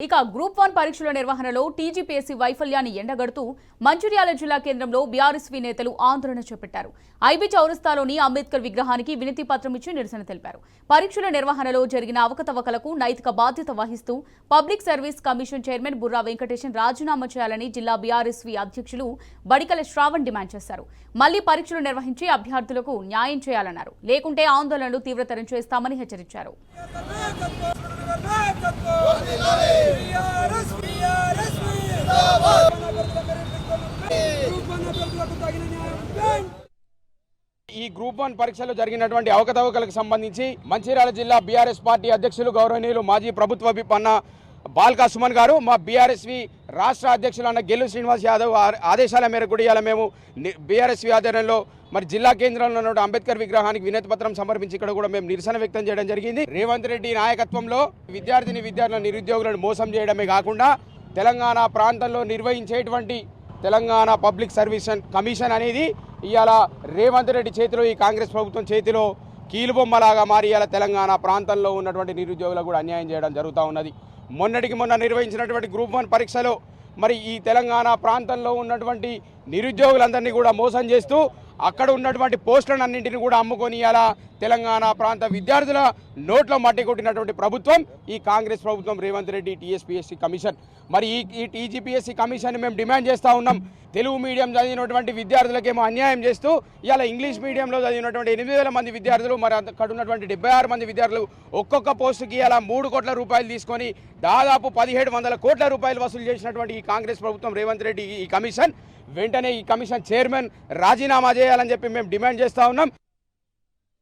ఇక గ్రూప్ 1 పరీక్షల నిర్వహణలో టీజీపీఎస్సీ వైఫల్యాన్ని ఎండగడుతూ మంచిర్యాల జిల్లా కేంద్రంలో బీఆర్ఎస్వీ నేతలు ఆందోళన చేపట్టారు. ఐబీ చౌరస్తాలోని అంబేద్కర్ విగ్రహానికి వినతి పత్రం ఇచ్చి నిరసన తెలిపారు. పరీక్షల నిర్వహణలో జరిగిన అవకతవకలకు నైతిక బాధ్యత వహిస్తూ public service commission chairman Burra Venkatesan రాజీనామా చేయాలని జిల్లా బీఆర్ఎస్వీ అధ్యక్షులు బడికల శ్రావణ్ డిమాండ్ చేశారు. మళ్లీ పరీక్షలు నిర్వహించి అభ్యర్థులకు న్యాయం చేయాలన్నారు. లేకుంటే ఆందోళనలు తీవ్రతరం చేస్తామని హెచ్చరించారు. ఈ గ్రూప్ 1 పరీక్షలో జరిగినటువంటి అవకతవకలకు సంబంధించి మంచిర్యాల జిల్లా బీఆర్ఎస్ పార్టీ అధ్యక్షులు గౌరవనీయులు మాజీ ప్రభుత్వ విప్ అన్న బాల్కా సుమన్ గారు, మా బీఆర్ఎస్వి రాష్ట్ర అధ్యక్షులు అన్న గెల్లు శ్రీనివాస్ యాదవ్ ఆదేశాల మేరకు కూడా ఇవాళ మేము బీఆర్ఎస్వి ఆధ్వర్యంలో మరి జిల్లా కేంద్రంలో ఉన్న అంబేద్కర్ విగ్రహానికి వినతి పత్రం సమర్పించి ఇక్కడ కూడా మేము నిరసన వ్యక్తం చేయడం జరిగింది. రేవంత్ రెడ్డి నాయకత్వంలో విద్యార్థుల నిరుద్యోగులను మోసం చేయడమే కాకుండా తెలంగాణ ప్రాంతంలో నిర్వహించేటువంటి తెలంగాణ పబ్లిక్ సర్వీస్ కమిషన్ అనేది ఇవాళ రేవంత్ రెడ్డి చేతిలో, ఈ కాంగ్రెస్ ప్రభుత్వం చేతిలో కీలుబొమ్మలాగా మారి ఇవాళ తెలంగాణ ప్రాంతంలో ఉన్నటువంటి నిరుద్యోగులకు కూడా అన్యాయం చేయడం జరుగుతూ ఉన్నది. మొన్నటికి మొన్న నిర్వహించినటువంటి గ్రూప్ 1 పరీక్షలో మరి ఈ తెలంగాణ ప్రాంతంలో ఉన్నటువంటి నిరుద్యోగులందరినీ కూడా మోసం చేస్తూ అక్కడ ఉన్నటువంటి పోస్టులను అన్నింటినీ కూడా అమ్ముకొని ఇలా తెలంగాణ ప్రాంత విద్యార్థుల నోట్లో మట్టి కొట్టినటువంటి ప్రభుత్వం ఈ కాంగ్రెస్ ప్రభుత్వం, రేవంత్ రెడ్డి టీఎస్పీఎస్సీ కమిషన్. మరి ఈ టీజీపీఎస్సీ కమిషన్ మేము డిమాండ్ చేస్తూ ఉన్నాం. తెలుగు మీడియం చదివినటువంటి విద్యార్థులకేమో అన్యాయం చేస్తూ ఇలా ఇంగ్లీష్ మీడియంలో చదివినటువంటి 8,000 మంది విద్యార్థులు, మరి అక్కడ ఉన్నటువంటి 76 మంది విద్యార్థులు ఒక్కొక్క పోస్టుకి అలా 3 కోట్ల రూపాయలు తీసుకొని దాదాపు 1,700 కోట్ల రూపాయలు వసూలు చేసినటువంటి ఈ కాంగ్రెస్ ప్రభుత్వం, రేవంత్ రెడ్డి ఈ కమిషన్ వెంటనే ఈ కమిషన్ చైర్మన్ రాజీనామా చేయాలని చెప్పి మేము డిమాండ్ చేస్తూ ఉన్నాం.